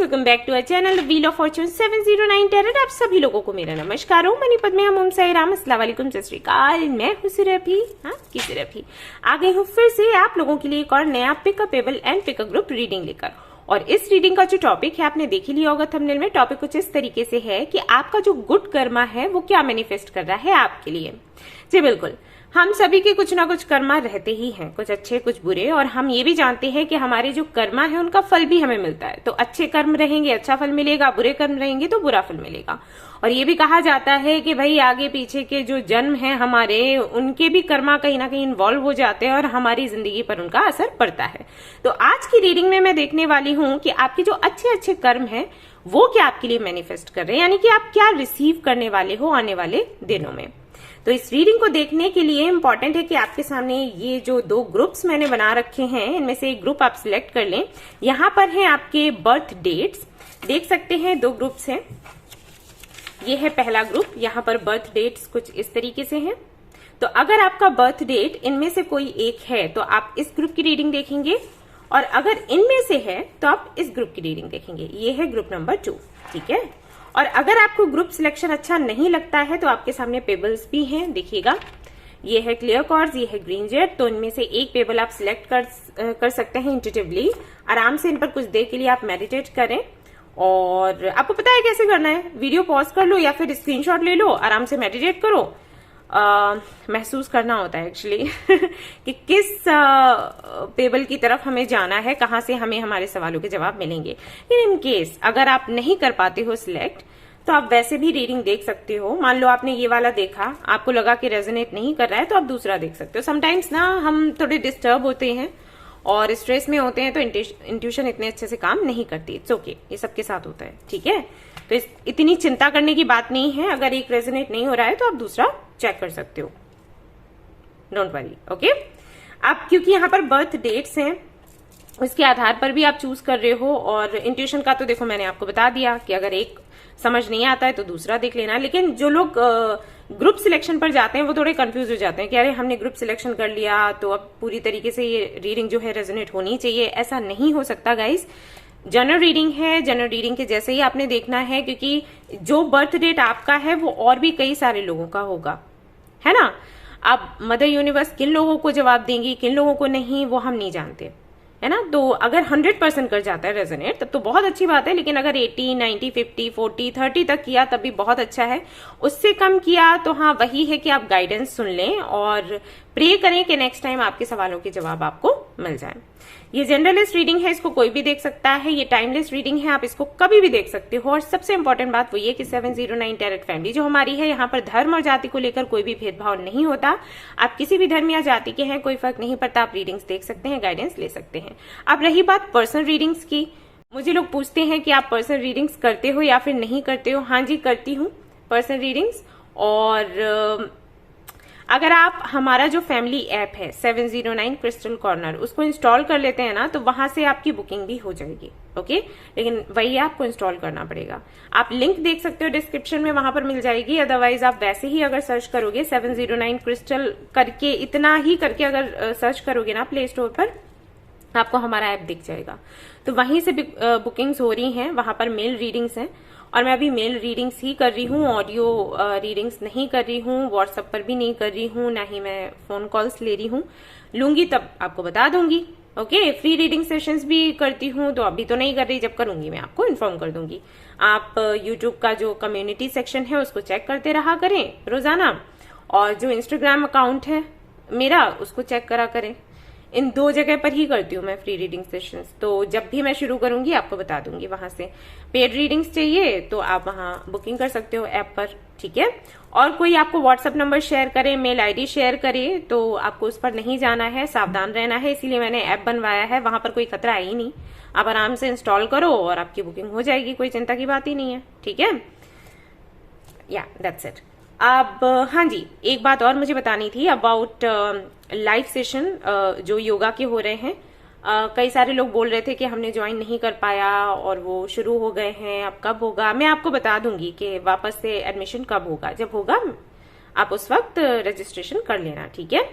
Welcome back to our channel wheel of fortune 709 tarot. आप सभी लोगों को मेरा नमस्कार हो। मनी पद्मे हम साई राम अस्सलाम वालेकुम सत श्री अकाल। मैं हूं सिरफी, की सिरफी आ गई हूं फिर से आप लोगों के लिए एक और नया पिकअपेबल एंड पिकअप ग्रुप रीडिंग लेकर। और इस रीडिंग का जो टॉपिक है आपने देख ही लिया होगा थंबनेल में। टॉपिक कुछ इस तरीके से है कि आपका जो गुड कर्मा है वो क्या मैनिफेस्ट कर रहा है आपके लिए। जी बिल्कुल, हम सभी के कुछ ना कुछ कर्मा रहते ही हैं, कुछ अच्छे कुछ बुरे। और हम ये भी जानते हैं कि हमारे जो कर्मा है उनका फल भी हमें मिलता है। तो अच्छे कर्म रहेंगे अच्छा फल मिलेगा, बुरे कर्म रहेंगे तो बुरा फल मिलेगा। और ये भी कहा जाता है कि भाई आगे पीछे के जो जन्म है हमारे, उनके भी कर्मा कहीं ना कहीं इन्वॉल्व हो जाते हैं और हमारी जिंदगी पर उनका असर पड़ता है। तो आज की रीडिंग में मैं देखने वाली हूँ कि आपके जो अच्छे अच्छे कर्म है वो क्या आपके लिए मैनिफेस्ट कर रहे हैं, यानी कि आप क्या रिसीव करने वाले हो आने वाले दिनों में। तो इस रीडिंग को देखने के लिए इंपॉर्टेंट है कि आपके सामने ये जो दो ग्रुप्स मैंने बना रखे हैं इनमें से एक ग्रुप आप सिलेक्ट कर लें। यहाँ पर हैं आपके बर्थ डेट्स, देख सकते हैं दो ग्रुप्स हैं। ये है पहला ग्रुप, यहाँ पर बर्थ डेट्स कुछ इस तरीके से हैं। तो अगर आपका बर्थ डेट इनमें से कोई एक है तो आप इस ग्रुप की रीडिंग देखेंगे, और अगर इनमें से है तो आप इस ग्रुप की रीडिंग देखेंगे। ये है ग्रुप नंबर 2, ठीक है। और अगर आपको ग्रुप सिलेक्शन अच्छा नहीं लगता है तो आपके सामने पेबल्स भी हैं, देखिएगा। ये है क्लियर कॉर्ड्स, ये है ग्रीन जेट। तो इनमें से एक पेबल आप सिलेक्ट कर सकते हैं इंट्यूटिवली। आराम से इन पर कुछ देर के लिए आप मेडिटेट करें। और आपको पता है कैसे करना है, वीडियो पॉज कर लो या फिर स्क्रीनशॉट ले लो, आराम से मेडिटेट करो। महसूस करना होता है एक्चुअली कि किस पेबल की तरफ हमें जाना है, कहाँ से हमें हमारे सवालों के जवाब मिलेंगे। इन केस अगर आप नहीं कर पाते हो सिलेक्ट तो आप वैसे भी रीडिंग देख सकते हो। मान लो आपने ये वाला देखा, आपको लगा कि रेजोनेट नहीं कर रहा है तो आप दूसरा देख सकते हो। समटाइम्स ना हम थोड़े डिस्टर्ब होते हैं और स्ट्रेस में होते हैं तो इंट्यूशन इतने अच्छे से काम नहीं करती। इट्स ओके, ये सबके साथ होता है, ठीक है। तो इतनी चिंता करने की बात नहीं है। अगर एक रेजोनेट नहीं हो रहा है तो आप दूसरा चेक कर सकते हो, डोंट वरी, ओके। आप क्योंकि यहाँ पर बर्थ डेट्स हैं उसके आधार पर भी आप चूज कर रहे हो। और इंट्यूशन का तो देखो मैंने आपको बता दिया कि अगर एक समझ नहीं आता है तो दूसरा देख लेना। लेकिन जो लोग ग्रुप सिलेक्शन पर जाते हैं वो थोड़े कंफ्यूज हो जाते हैं कि अरे हमने ग्रुप सिलेक्शन कर लिया तो अब पूरी तरीके से ये रीडिंग जो है रेजोनेट होनी चाहिए। ऐसा नहीं हो सकता गाइस। जनरल रीडिंग है, जनरल रीडिंग के जैसे ही आपने देखना है, क्योंकि जो बर्थ डेट आपका है वो और भी कई सारे लोगों का होगा, है ना। अब मदर यूनिवर्स किन लोगों को जवाब देंगी किन लोगों को नहीं वो हम नहीं जानते, है ना। तो अगर 100% कर जाता है रेजोनेट तब तो बहुत अच्छी बात है। लेकिन अगर 80, 90, 50, 40, 30 तक किया तब भी बहुत अच्छा है। उससे कम किया तो हाँ वही है कि आप गाइडेंस सुन लें और प्रे करें कि नेक्स्ट टाइम आपके सवालों के जवाब आपको मिल जाए। ये जनरलिस्ट रीडिंग है, इसको कोई भी देख सकता है। ये टाइमलेस रीडिंग है, आप इसको कभी भी देख सकते हो। और सबसे इंपॉर्टेंट बात वो ये कि 709 टैरेट फैमिली जो हमारी है, यहाँ पर धर्म और जाति को लेकर कोई भी भेदभाव नहीं होता। आप किसी भी धर्म या जाति के हैं कोई फर्क नहीं पड़ता, आप रीडिंग्स देख सकते हैं, गाइडेंस ले सकते हैं। अब रही बात पर्सनल रीडिंग्स की, मुझे लोग पूछते हैं कि आप पर्सनल रीडिंग्स करते हो या फिर नहीं करते हो। हाँ जी, करती हूँ पर्सनल रीडिंग्स। और अगर आप हमारा जो फैमिली ऐप है 709 क्रिस्टल कॉर्नर उसको इंस्टॉल कर लेते हैं ना तो वहां से आपकी बुकिंग भी हो जाएगी, ओके। लेकिन वही आपको इंस्टॉल करना पड़ेगा। आप लिंक देख सकते हो डिस्क्रिप्शन में, वहां पर मिल जाएगी। अदरवाइज आप वैसे ही अगर सर्च करोगे 709 क्रिस्टल करके, इतना ही करके अगर सर्च करोगे ना प्ले स्टोर पर, आपको हमारा ऐप दिख जाएगा। तो वहीं से बुकिंग्स हो रही हैं, वहां पर मेल रीडिंग्स हैं। और मैं अभी मेल रीडिंग्स ही कर रही हूँ, ऑडियो रीडिंग्स नहीं कर रही हूँ, व्हाट्सएप पर भी नहीं कर रही हूँ, ना ही मैं फोन कॉल्स ले रही हूँ। लूंगी तब आपको बता दूंगी, ओके। फ्री रीडिंग सेशंस भी करती हूँ, तो अभी तो नहीं कर रही, जब करूंगी मैं आपको इन्फॉर्म कर दूंगी। आप यूट्यूब का जो कम्युनिटी सेक्शन है उसको चेक करते रहा करें रोजाना, और जो इंस्टाग्राम अकाउंट है मेरा उसको चेक करा करें। इन दो जगह पर ही करती हूँ मैं फ्री रीडिंग सेशंस। तो जब भी मैं शुरू करूंगी आपको बता दूंगी वहां से। पेड रीडिंग्स चाहिए तो आप वहां बुकिंग कर सकते हो ऐप पर, ठीक है। और कोई आपको व्हाट्सएप नंबर शेयर करे, मेल आईडी शेयर करे तो आपको उस पर नहीं जाना है, सावधान रहना है। इसीलिए मैंने ऐप बनवाया है, वहां पर कोई खतरा है ही नहीं। आप आराम से इंस्टॉल करो और आपकी बुकिंग हो जाएगी, कोई चिंता की बात ही नहीं है, ठीक है। या दैट्स इट। अब हाँ जी, एक बात और मुझे बतानी थी अबाउट लाइव सेशन जो योगा के हो रहे हैं। कई सारे लोग बोल रहे थे कि हमने ज्वाइन नहीं कर पाया और वो शुरू हो गए हैं, अब कब होगा। मैं आपको बता दूंगी कि वापस से एडमिशन कब होगा। जब होगा आप उस वक्त रजिस्ट्रेशन कर लेना, ठीक है।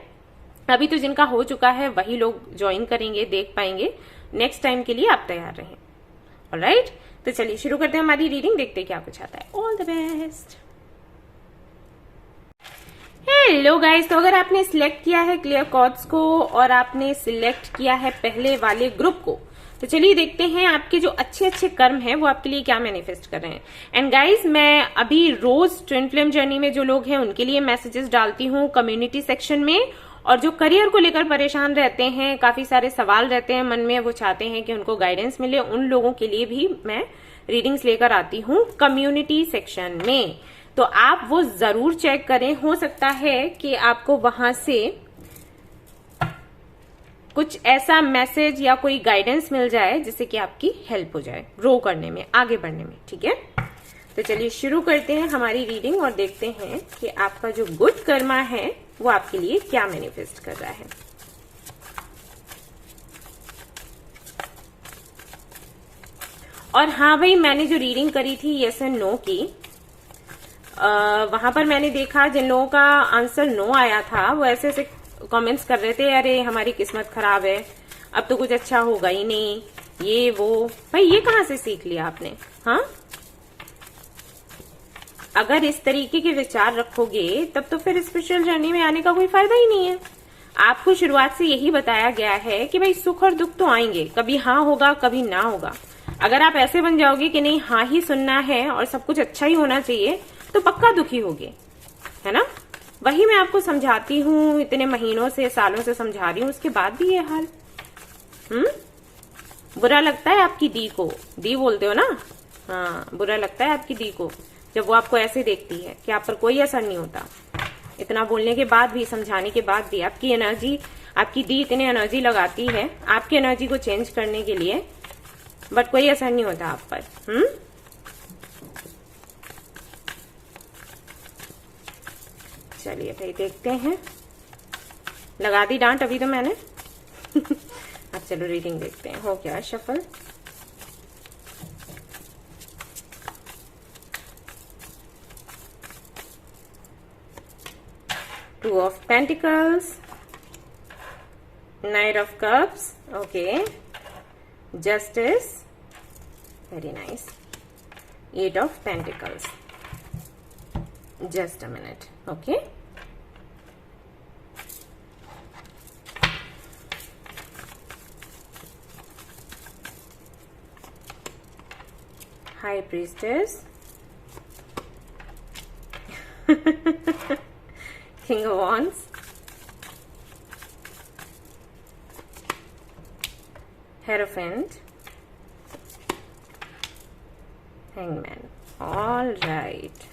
अभी तो जिनका हो चुका है वही लोग ज्वाइन करेंगे, देख पाएंगे। नेक्स्ट टाइम के लिए आप तैयार रहें, ऑलराइट, तो चलिए शुरू करते हैं हमारी रीडिंग, देखते हैं क्या कुछ आता है। All the best. Hello guys, तो अगर आपने सिलेक्ट किया है क्लियर कॉर्ड्स को और आपने सिलेक्ट किया है पहले वाले ग्रुप को, तो चलिए देखते हैं आपके जो अच्छे अच्छे कर्म हैं वो आपके लिए क्या मैनिफेस्ट कर रहे हैं। एंड गाइस, मैं अभी रोज ट्विन फ्लेम जर्नी में जो लोग हैं उनके लिए मैसेजेस डालती हूँ कम्युनिटी सेक्शन में, और जो करियर को लेकर परेशान रहते हैं, काफी सारे सवाल रहते हैं मन में, वो चाहते हैं कि उनको गाइडेंस मिले, उन लोगों के लिए भी मैं रीडिंग्स लेकर आती हूँ कम्युनिटी सेक्शन में। तो आप वो जरूर चेक करें, हो सकता है कि आपको वहां से कुछ ऐसा मैसेज या कोई गाइडेंस मिल जाए जिससे कि आपकी हेल्प हो जाए ग्रो करने में, आगे बढ़ने में। ठीक है, तो चलिए शुरू करते हैं हमारी रीडिंग और देखते हैं कि आपका जो गुड कर्मा है वो आपके लिए क्या मैनिफेस्ट कर रहा है। और हाँ भाई, मैंने जो रीडिंग करी थी यस एंड नो की, वहां पर मैंने देखा जिन लोगों का आंसर नो आया था वो ऐसे ऐसे कमेंट्स कर रहे थे, अरे हमारी किस्मत खराब है, अब तो कुछ अच्छा होगा ही नहीं, ये वो। भाई ये कहाँ से सीख लिया आपने? हाँ, अगर इस तरीके के विचार रखोगे तब तो फिर स्पिरिचुअल जर्नी में आने का कोई फायदा ही नहीं है। आपको शुरुआत से यही बताया गया है कि भाई सुख और दुख तो आएंगे, कभी हाँ होगा कभी ना होगा। अगर आप ऐसे बन जाओगे कि नहीं हाँ ही सुनना है और सब कुछ अच्छा ही होना चाहिए, तो पक्का दुखी होगे, है ना। वही मैं आपको समझाती हूँ, इतने महीनों से सालों से समझा रही हूँ, उसके बाद भी ये हाल। बुरा लगता है आपकी दी को, दी बोलते हो ना, हाँ बुरा लगता है आपकी दी को जब वो आपको ऐसे देखती है कि आप पर कोई असर नहीं होता। इतना बोलने के बाद भी, समझाने के बाद भी आपकी एनर्जी, आपकी दी इतनी एनर्जी लगाती है आपकी एनर्जी को चेंज करने के लिए, बट कोई असर नहीं होता आप पर। चलिए भाई देखते हैं, लगा दी डांट अभी तो मैंने। अब चलो रीडिंग देखते हैं, हो क्या shuffle. Two of pentacles, knight of cups, okay, justice, very nice, eight of pentacles, just a minute, okay. High priestess, king of wands, hierophant, hangman. All right,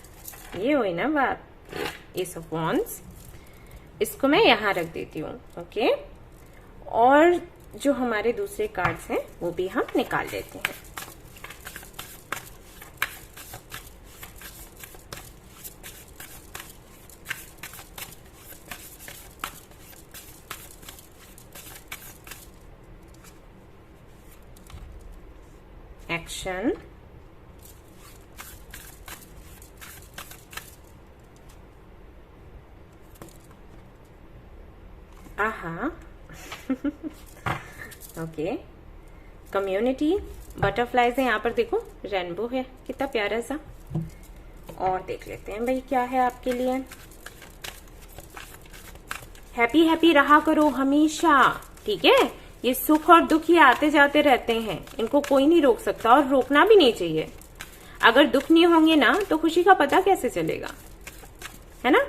ये हुई ना बात, एस ऑफ वॉन्ड्स। इसको मैं यहां रख देती हूँ, ओके। और जो हमारे दूसरे कार्ड्स हैं वो भी हम निकाल लेते हैं। एक्शन, आहा, ओके, कम्युनिटी, बटरफ्लाइज है यहाँ पर, देखो रेनबो है, कितना प्यारा सा। और देख लेते हैं भाई क्या है आपके लिए। हैप्पी हैप्पी रहा करो हमेशा, ठीक है। ये सुख और दुख ये आते जाते रहते हैं, इनको कोई नहीं रोक सकता और रोकना भी नहीं चाहिए। अगर दुख नहीं होंगे ना तो खुशी का पता कैसे चलेगा, है ना।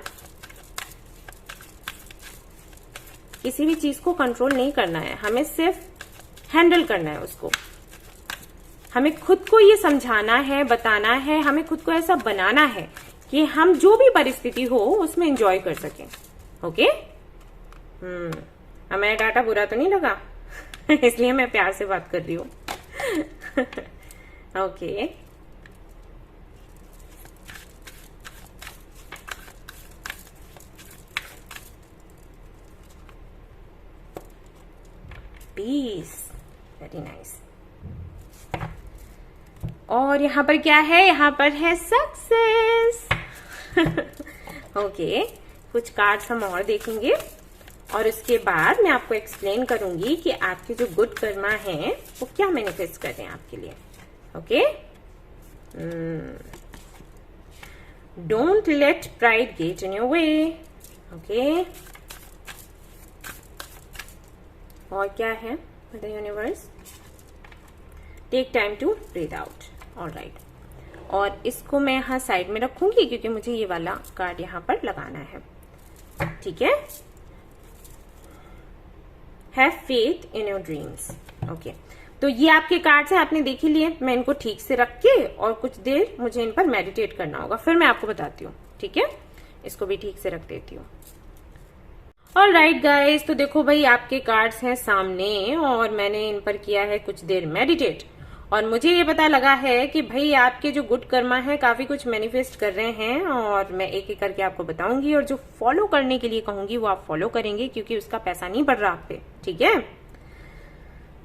किसी भी चीज को कंट्रोल नहीं करना है, हमें सिर्फ हैंडल करना है उसको। हमें खुद को ये समझाना है, बताना है, हमें खुद को ऐसा बनाना है कि हम जो भी परिस्थिति हो उसमें एंजॉय कर सकें, ओके। हमें डाटा बुरा तो नहीं लगा? इसलिए मैं प्यार से बात कर रही हूँ। Okay, peace, very nice. और यहाँ पर क्या है? यहाँ पर है सक्सेस। ओके, कुछ कार्ड्स हम और देखेंगे और उसके बाद मैं आपको एक्सप्लेन करूंगी कि आपके जो गुड कर्मा हैं वो क्या मैनिफेस्ट कर रहे हैं आपके लिए। Okay, don't let pride get in your way. Okay, और क्या है the universe, take time to breathe out. All right, और इसको मैं यहाँ साइड में रखूंगी क्योंकि मुझे ये वाला कार्ड यहाँ पर लगाना है। ठीक है, have faith in your dreams. Okay, तो ये आपके कार्ड्स हैं, आपने देख ही लिए। मैं इनको ठीक से रख के और कुछ देर मुझे इन पर मेडिटेट करना होगा, फिर मैं आपको बताती हूँ। ठीक है, इसको भी ठीक से रख देती हूँ। ऑलराइट गाइस, तो देखो भाई आपके कार्ड्स हैं सामने और मैंने इन पर किया है कुछ देर मेडिटेट, और मुझे ये पता लगा है कि भाई आपके जो गुड कर्मा है काफी कुछ मैनिफेस्ट कर रहे हैं, और मैं एक एक करके आपको बताऊंगी, और जो फॉलो करने के लिए कहूंगी वो आप फॉलो करेंगे क्योंकि उसका पैसा नहीं बढ़ रहा आप पे। ठीक है,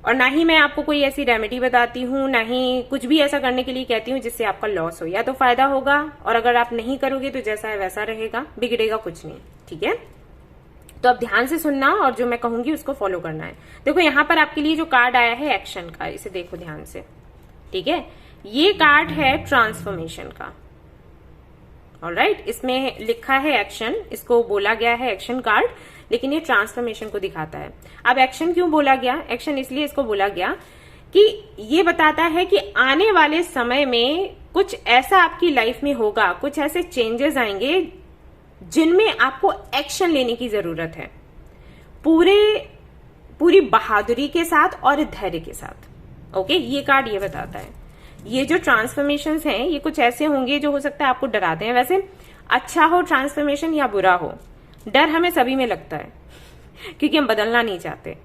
और ना ही मैं आपको कोई ऐसी रेमेडी बताती हूँ, ना ही कुछ भी ऐसा करने के लिए कहती हूँ जिससे आपका लॉस हो, या तो फायदा होगा, और अगर आप नहीं करोगे तो जैसा है वैसा रहेगा, बिगड़ेगा कुछ नहीं। ठीक है, तो अब ध्यान से सुनना और जो मैं कहूंगी उसको फॉलो करना है। देखो यहाँ पर आपके लिए जो कार्ड आया है एक्शन का, इसे देखो ध्यान से। ठीक है, ये कार्ड है ट्रांसफॉर्मेशन का। ऑलराइट, इसमें लिखा है एक्शन, इसको बोला गया है एक्शन कार्ड, लेकिन ये ट्रांसफॉर्मेशन को दिखाता है। अब एक्शन क्यों बोला गया? एक्शन इसलिए इसको बोला गया कि ये बताता है कि आने वाले समय में कुछ ऐसा आपकी लाइफ में होगा, कुछ ऐसे चेंजेस आएंगे जिनमें आपको एक्शन लेने की जरूरत है, पूरी बहादुरी के साथ और धैर्य के साथ। ओके, ये कार्ड ये बताता है। ये जो ट्रांसफॉर्मेशंस हैं ये कुछ ऐसे होंगे जो हो सकता है आपको डराते हैं। वैसे अच्छा हो ट्रांसफॉर्मेशन या बुरा हो, डर हमें सभी में लगता है क्योंकि हम बदलना नहीं चाहते।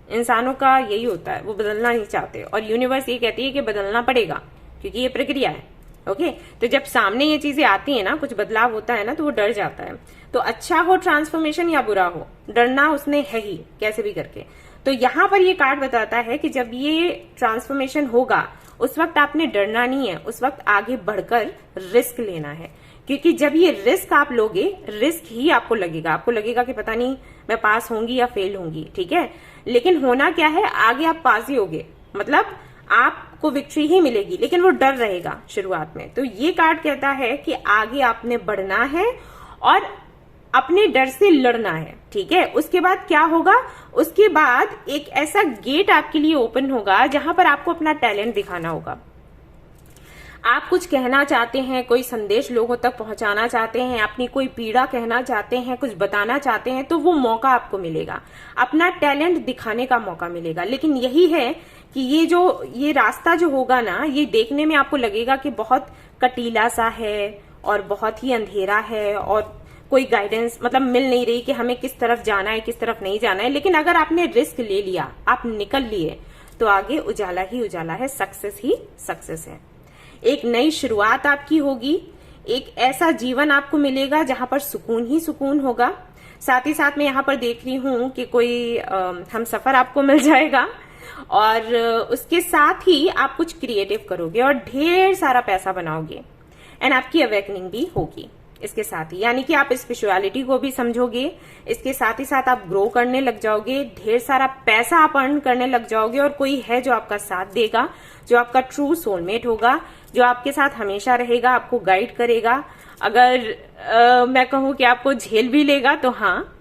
इंसानों का यही होता है, वो बदलना नहीं चाहते, और यूनिवर्स ये कहती है कि बदलना पड़ेगा क्योंकि ये प्रक्रिया है। ओके, तो जब सामने ये चीजें आती है ना, कुछ बदलाव होता है ना, तो वो डर जाता है। तो अच्छा हो ट्रांसफॉर्मेशन या बुरा हो, डरना उसने है ही कैसे भी करके। तो यहाँ पर ये कार्ड बताता है कि जब ये ट्रांसफॉर्मेशन होगा उस वक्त आपने डरना नहीं है, उस वक्त आगे बढ़कर रिस्क लेना है, क्योंकि जब ये रिस्क आप लोगे, रिस्क ही आपको लगेगा कि पता नहीं मैं पास होंगी या फेल होंगी। ठीक है, लेकिन होना क्या है, आगे आप पास ही होगे, मतलब आपको विक्ट्री ही मिलेगी, लेकिन वो डर रहेगा शुरुआत में। तो ये कार्ड कहता है कि आगे आपने बढ़ना है और अपने डर से लड़ना है। ठीक है, उसके बाद क्या होगा, उसके बाद एक ऐसा गेट आपके लिए ओपन होगा जहां पर आपको अपना टैलेंट दिखाना होगा। आप कुछ कहना चाहते हैं, कोई संदेश लोगों तक पहुंचाना चाहते हैं, अपनी कोई पीड़ा कहना चाहते हैं, कुछ बताना चाहते हैं, तो वो मौका आपको मिलेगा, अपना टैलेंट दिखाने का मौका मिलेगा। लेकिन यही है कि ये रास्ता जो होगा ना, ये देखने में आपको लगेगा कि बहुत कटीला सा है और बहुत ही अंधेरा है और कोई गाइडेंस मतलब मिल नहीं रही कि हमें किस तरफ जाना है, किस तरफ नहीं जाना है। लेकिन अगर आपने रिस्क ले लिया, आप निकल लिए, तो आगे उजाला ही उजाला है, सक्सेस ही सक्सेस है। एक नई शुरुआत आपकी होगी, एक ऐसा जीवन आपको मिलेगा जहां पर सुकून ही सुकून होगा। साथ ही साथ मैं यहाँ पर देख रही हूं कि कोई हम सफर आपको मिल जाएगा, और उसके साथ ही आप कुछ क्रिएटिव करोगे और ढेर सारा पैसा बनाओगे, एंड आपकी अवेकनिंग भी होगी इसके साथ ही, यानी कि आप स्पिरिचुअलिटी को भी समझोगे, इसके साथ ही साथ आप ग्रो करने लग जाओगे, ढेर सारा पैसा आप अर्न करने लग जाओगे, और कोई है जो आपका साथ देगा, जो आपका ट्रू सोलमेट होगा, जो आपके साथ हमेशा रहेगा, आपको गाइड करेगा। अगर मैं कहूं कि आपको झेल भी लेगा तो हाँ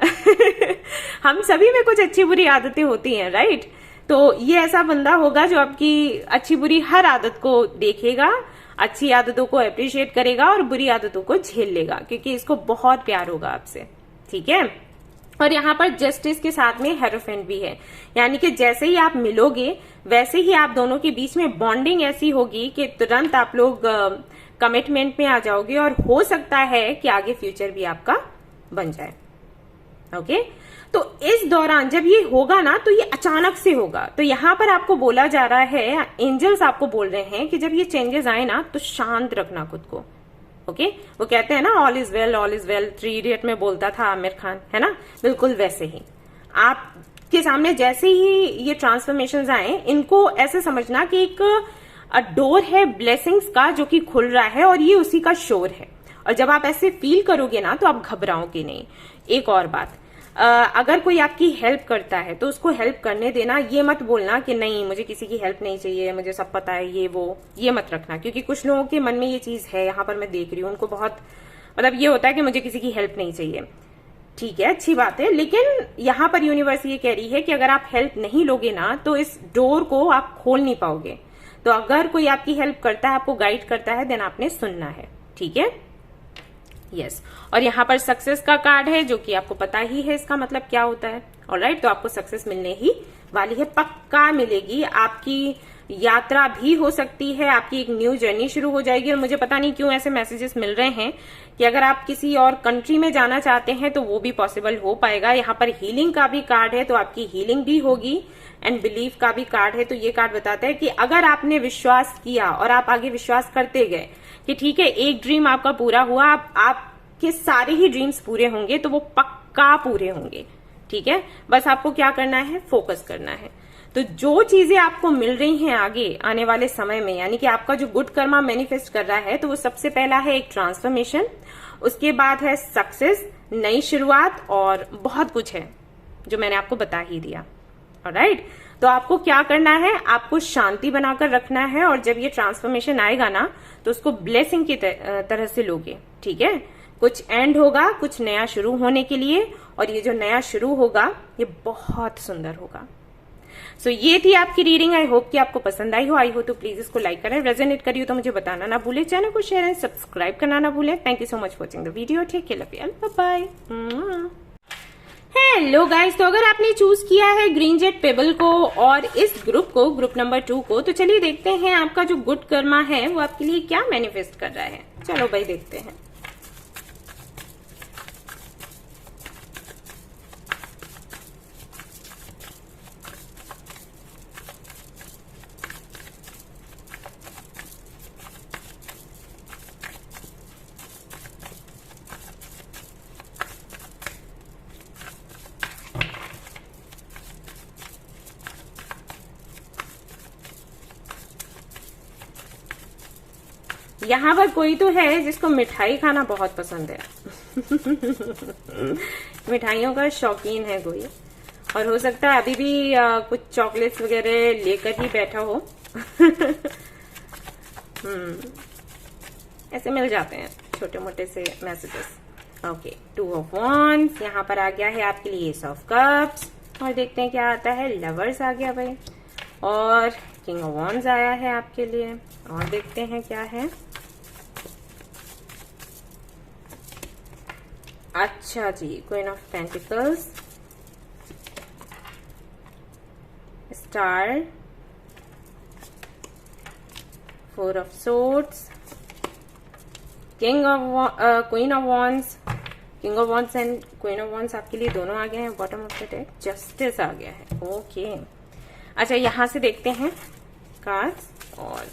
हम सभी में कुछ अच्छी बुरी आदतें होती हैं, राइट? तो ये ऐसा बंदा होगा जो आपकी अच्छी बुरी हर आदत को देखेगा, अच्छी आदतों को अप्रिशिएट करेगा और बुरी आदतों को झेल लेगा, क्योंकि इसको बहुत प्यार होगा आपसे। ठीक है, और यहाँ पर जस्टिस के साथ में हेरोफेंट भी है, यानी कि जैसे ही आप मिलोगे वैसे ही आप दोनों के बीच में बॉन्डिंग ऐसी होगी कि तुरंत आप लोग कमिटमेंट में आ जाओगे, और हो सकता है कि आगे फ्यूचर भी आपका बन जाए। ओके, तो इस दौरान जब ये होगा ना, तो ये अचानक से होगा। तो यहाँ पर आपको बोला जा रहा है, एंजल्स आपको बोल रहे हैं कि जब ये चेंजेस आए ना, तो शांत रखना खुद को। ओके, वो कहते हैं ना all is well, all is well, 3 idiot में बोलता था आमिर खान, है ना, बिल्कुल वैसे ही आपके सामने जैसे ही ये ट्रांसफॉर्मेशंस आए, इनको ऐसे समझना कि एक डोर है ब्लेसिंग्स का जो कि खुल रहा है, और ये उसी का शोर है। और जब आप ऐसे फील करोगे ना, तो आप घबराओगे नहीं। एक और बात, अगर कोई आपकी हेल्प करता है तो उसको हेल्प करने देना, ये मत बोलना कि नहीं मुझे किसी की हेल्प नहीं चाहिए, मुझे सब पता है ये वो, ये मत रखना। क्योंकि कुछ लोगों के मन में ये चीज है, यहाँ पर मैं देख रही हूँ, उनको बहुत मतलब ये होता है कि मुझे किसी की हेल्प नहीं चाहिए। ठीक है, अच्छी बात है, लेकिन यहाँ पर यूनिवर्स ये कह रही है कि अगर आप हेल्प नहीं लोगे ना तो इस डोर को आप खोल नहीं पाओगे। तो अगर कोई आपकी हेल्प करता है, आपको गाइड करता है, देन आपने सुनना है। ठीक है, यस। और यहाँ पर सक्सेस का कार्ड है, जो कि आपको पता ही है इसका मतलब क्या होता है। ऑलराइट, तो आपको सक्सेस मिलने ही वाली है, पक्का मिलेगी। आपकी यात्रा भी हो सकती है, आपकी एक न्यू जर्नी शुरू हो जाएगी। और मुझे पता नहीं क्यों ऐसे मैसेजेस मिल रहे हैं कि अगर आप किसी और कंट्री में जाना चाहते हैं तो वो भी पॉसिबल हो पाएगा। यहाँ पर हीलिंग का भी कार्ड है, तो आपकी हीलिंग भी होगी। एंड बिलीफ का भी कार्ड है, तो ये कार्ड बताता है कि अगर आपने विश्वास किया और आप आगे विश्वास करते गए कि ठीक है एक ड्रीम आपका पूरा हुआ, आपके सारे ही ड्रीम्स पूरे होंगे, तो वो पक्का पूरे होंगे। ठीक है, बस आपको क्या करना है, फोकस करना है। तो जो चीजें आपको मिल रही हैं आगे आने वाले समय में, यानी कि आपका जो गुड कर्मा मैनिफेस्ट कर रहा है, तो वो सबसे पहला है एक ट्रांसफॉर्मेशन, उसके बाद है सक्सेस, नई शुरुआत, और बहुत कुछ है जो मैंने आपको बता ही दिया। ऑलराइट, तो आपको क्या करना है, आपको शांति बनाकर रखना है। और जब ये ट्रांसफॉर्मेशन आएगा ना तो उसको ब्लेसिंग की तरह से लोगे। ठीक है, कुछ एंड होगा, कुछ नया शुरू होने के लिए, और ये जो नया शुरू होगा ये बहुत सुंदर होगा। सो ये थी आपकी रीडिंग। आई होप कि आपको पसंद आई हो। आई हो तो प्लीज इसको लाइक करें, रेजोनेट करिए तो मुझे बताना ना भूले, चैनल को शेयर एंड सब्सक्राइब करना ना भूले। Thank you so much for watching the video. Take care, love you, bye bye. Hello guys, तो अगर आपने चूज किया है ग्रीन जेट पेबल को और इस ग्रुप को, ग्रुप नंबर 2 को, तो चलिए देखते हैं आपका जो गुड कर्मा है वो आपके लिए क्या मैनिफेस्ट कर रहा है। चलो भाई देखते हैं। यहाँ पर कोई तो है जिसको मिठाई खाना बहुत पसंद है। मिठाइयों का शौकीन है कोई, और हो सकता है अभी भी कुछ चॉकलेट्स वगैरह लेकर ही बैठा हो। ऐसे मिल जाते हैं छोटे मोटे से मैसेजेस। ओके, 2 ऑफ वॉन्ड्स यहाँ पर आ गया है आपके लिए, एस ऑफ कप्स, और देखते हैं क्या आता है। लवर्स आ गया भाई, और किंग ऑफ वॉन्ड्स आया है आपके लिए, और देखते हैं क्या है। अच्छा जी, queen of pentacles, star, 4 of swords, queen of wands. King of wands and queen of wands आपके लिए दोनों आ गए हैं। Bottom of the deck justice आ गया है। ओके, अच्छा यहां से देखते हैं कार्ड्स, और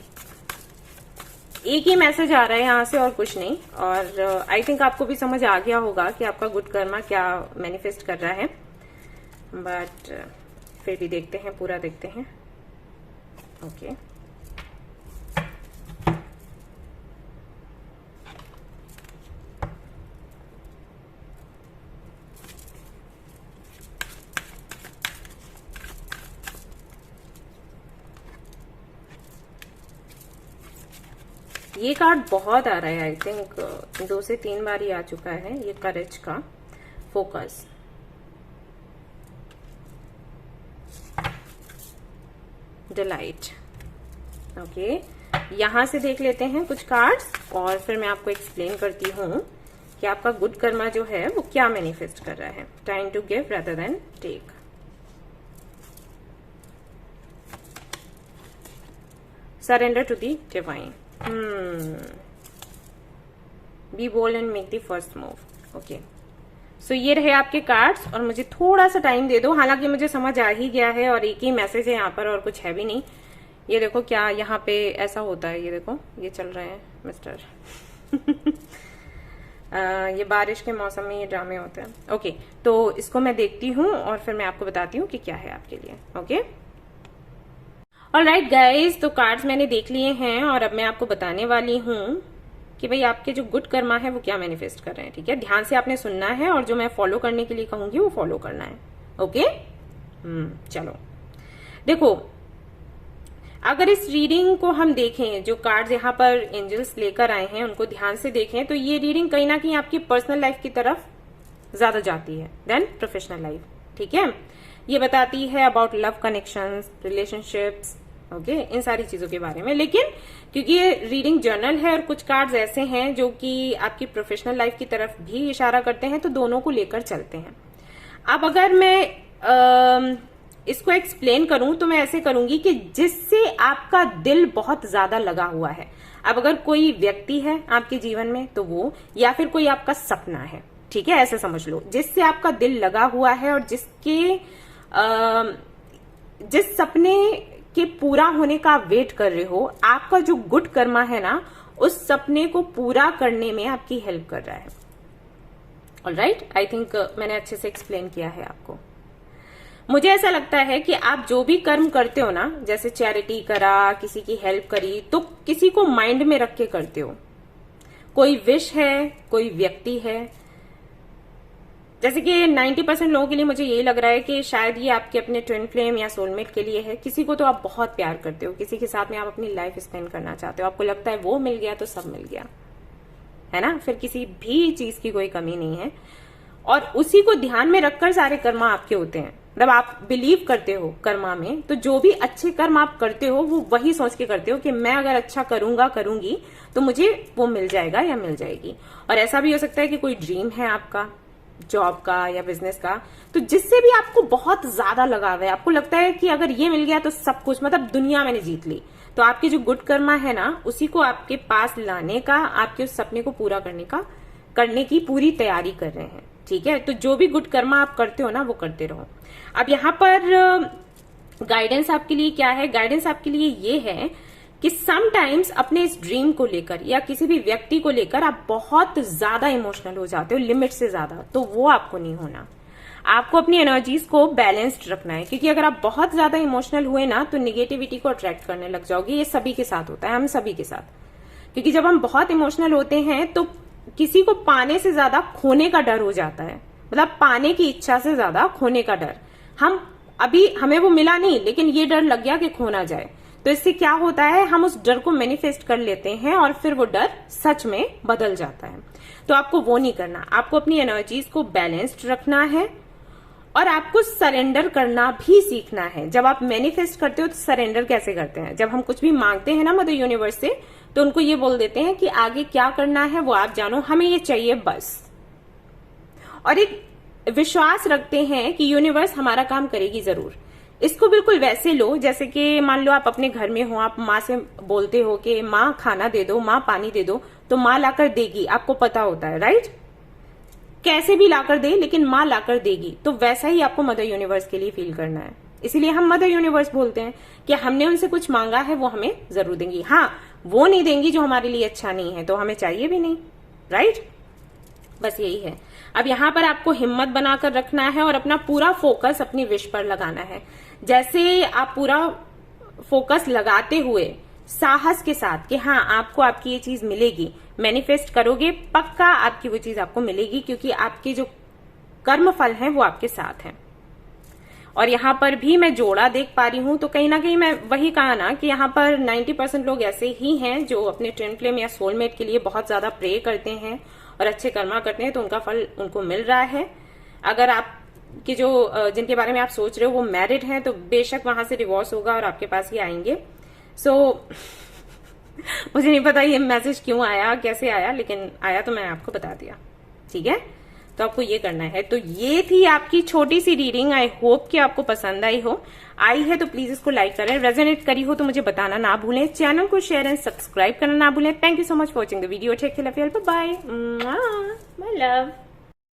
एक ही मैसेज आ रहा है यहाँ से और कुछ नहीं। और आई थिंक आपको भी समझ आ गया होगा कि आपका गुड कर्मा क्या मैनिफेस्ट कर रहा है, बट फिर भी देखते हैं, पूरा देखते हैं। ओके, ये कार्ड बहुत आ रहा है, आई थिंक 2 से 3 बार ही आ चुका है ये करेज का। Focus, delight. ओके, यहां से देख लेते हैं कुछ कार्ड्स, और फिर मैं आपको एक्सप्लेन करती हूँ कि आपका गुड कर्मा जो है वो क्या मैनिफेस्ट कर रहा है। Time to give rather than take. Surrender to the divine. Be bold and make the first move. Okay, so ये रहे आपके कार्ड्स, और मुझे थोड़ा सा टाइम दे दो। हालांकि मुझे समझ आ ही गया है, और एक ही मैसेज है यहाँ पर, और कुछ है भी नहीं। ये देखो क्या यहाँ पे ऐसा होता है, ये देखो ये चल रहे हैं मिस्टर। ये बारिश के मौसम में ये ड्रामे होते हैं। ओके, तो इसको मैं देखती हूँ और फिर मैं आपको बताती हूँ कि क्या है आपके लिए। ओके, ऑलराइट गाइज, तो कार्ड्स मैंने देख लिए हैं और अब मैं आपको बताने वाली हूँ कि भाई आपके जो गुड कर्मा है वो क्या मैनिफेस्ट कर रहे हैं। ठीक है, ध्यान से आपने सुनना है और जो मैं फॉलो करने के लिए कहूंगी वो फॉलो करना है। ओके, चलो देखो, अगर इस रीडिंग को हम देखें, जो कार्ड्स यहाँ पर एंजल्स लेकर आए हैं उनको ध्यान से देखें, तो ये रीडिंग कहीं ना कहीं आपकी पर्सनल लाइफ की तरफ ज्यादा जाती है देन प्रोफेशनल लाइफ। ठीक है, ये बताती है about love connections, relationships, okay, इन सारी चीजों के बारे में। लेकिन क्योंकि ये रीडिंग जर्नल है और कुछ कार्ड्स ऐसे हैं जो कि आपकी प्रोफेशनल लाइफ की तरफ भी इशारा करते हैं, तो दोनों को लेकर चलते हैं। अब अगर मैं इसको एक्सप्लेन करूं तो मैं ऐसे करूंगी कि जिससे आपका दिल बहुत ज्यादा लगा हुआ है, अब अगर कोई व्यक्ति है आपके जीवन में तो वो, या फिर कोई आपका सपना है, ठीक है, ऐसे समझ लो, जिससे आपका दिल लगा हुआ है और जिस सपने के पूरा होने का वेट कर रहे हो, आपका जो गुड कर्मा है ना, उस सपने को पूरा करने में आपकी हेल्प कर रहा है। ऑलराइट, आई थिंक मैंने अच्छे से एक्सप्लेन किया है आपको। मुझे ऐसा लगता है कि आप जो भी कर्म करते हो ना, जैसे चैरिटी करा, किसी की हेल्प करी, तो किसी को माइंड में रख के करते हो। कोई विश है, कोई व्यक्ति है, जैसे कि 90% लोगों के लिए मुझे यही लग रहा है कि शायद ये आपके अपने ट्विन फ्लेम या सोलमेट के लिए है। किसी को तो आप बहुत प्यार करते हो, किसी के साथ में आप अपनी लाइफ स्पेंड करना चाहते हो, आपको लगता है वो मिल गया तो सब मिल गया, है ना, फिर किसी भी चीज की कोई कमी नहीं है। और उसी को ध्यान में रखकर सारे कर्मा आपके होते हैं। जब आप बिलीव करते हो कर्मा में, तो जो भी अच्छे कर्म आप करते हो वो वही सोच के करते हो कि मैं अगर अच्छा करूंगी तो मुझे वो मिल जाएगा या मिल जाएगी। और ऐसा भी हो सकता है कि कोई ड्रीम है आपका, जॉब का या बिजनेस का, तो जिससे भी आपको बहुत ज्यादा लगाव है, आपको लगता है कि अगर ये मिल गया तो सब कुछ, मतलब दुनिया मैंने जीत ली, तो आपके जो गुड कर्मा है ना, उसी को आपके पास लाने का, आपके उस सपने को पूरा करने की पूरी तैयारी कर रहे हैं। ठीक है, तो जो भी गुड कर्मा आप करते हो ना, वो करते रहो। अब यहाँ पर गाइडेंस आपके लिए क्या है? गाइडेंस आपके लिए ये है कि समटाइम्स अपने इस ड्रीम को लेकर या किसी भी व्यक्ति को लेकर आप बहुत ज्यादा इमोशनल हो जाते हो, लिमिट से ज्यादा, तो वो आपको नहीं होना। आपको अपनी एनर्जीज को बैलेंस्ड रखना है, क्योंकि अगर आप बहुत ज्यादा इमोशनल हुए ना तो निगेटिविटी को अट्रैक्ट करने लग जाओगे। ये सभी के साथ होता है, हम सभी के साथ, क्योंकि जब हम बहुत इमोशनल होते हैं तो किसी को पाने से ज्यादा खोने का डर हो जाता है, मतलब पाने की इच्छा से ज्यादा खोने का डर। हमें वो मिला नहीं, लेकिन ये डर लग गया कि खो ना जाए, तो इससे क्या होता है, हम उस डर को मैनिफेस्ट कर लेते हैं और फिर वो डर सच में बदल जाता है। तो आपको वो नहीं करना, आपको अपनी एनर्जीज को बैलेंस्ड रखना है और आपको सरेंडर करना भी सीखना है। जब आप मैनिफेस्ट करते हो तो सरेंडर कैसे करते हैं? जब हम कुछ भी मांगते हैं ना मदर यूनिवर्स से, तो उनको ये बोल देते हैं कि आगे क्या करना है वो आप जानो, हमें ये चाहिए बस। और एक विश्वास रखते हैं कि यूनिवर्स हमारा काम करेगी जरूर। इसको बिल्कुल वैसे लो जैसे कि मान लो आप अपने घर में हो, आप माँ से बोलते हो कि माँ खाना दे दो, माँ पानी दे दो, तो माँ लाकर देगी, आपको पता होता है, राइट? कैसे भी लाकर दे, लेकिन माँ लाकर देगी। तो वैसा ही आपको मदर यूनिवर्स के लिए फील करना है। इसीलिए हम मदर यूनिवर्स बोलते हैं कि हमने उनसे कुछ मांगा है, वो हमें जरूर देंगी। हाँ, वो नहीं देंगी जो हमारे लिए अच्छा नहीं है, तो हमें चाहिए भी नहीं, राइट? बस यही है। अब यहाँ पर आपको हिम्मत बनाकर रखना है और अपना पूरा फोकस अपनी विश पर लगाना है। जैसे आप पूरा फोकस लगाते हुए साहस के साथ कि हाँ, आपको आपकी ये चीज मिलेगी, मैनिफेस्ट करोगे, पक्का आपकी वो चीज आपको मिलेगी, क्योंकि आपके जो कर्म फल हैं वो आपके साथ हैं। और यहाँ पर भी मैं जोड़ा देख पा रही हूं, तो कहीं ना कहीं मैं वही कहा ना कि यहाँ पर 90% लोग ऐसे ही हैं जो अपने ट्विन फ्लेम या सोलमेट के लिए बहुत ज्यादा प्रे करते हैं और अच्छे कर्मा करते हैं, तो उनका फल उनको मिल रहा है। अगर आप कि जिनके बारे में आप सोच रहे हो वो मैरिड हैं, तो बेशक वहां से डिवोर्स होगा और आपके पास ही आएंगे। मुझे नहीं पता ये मैसेज क्यों आया, कैसे आया, लेकिन आया तो मैं आपको बता दिया, ठीक है? तो आपको ये करना है। तो ये थी आपकी छोटी सी रीडिंग। आई होप कि आपको पसंद आई हो। आई है तो प्लीज इसको लाइक करें, रेजोनेट करी हो तो मुझे बताना ना भूलें, चैनल को शेयर एंड सब्सक्राइब करना ना भूलें। Thank you so much for watching the video. Take care, bye bye, my love.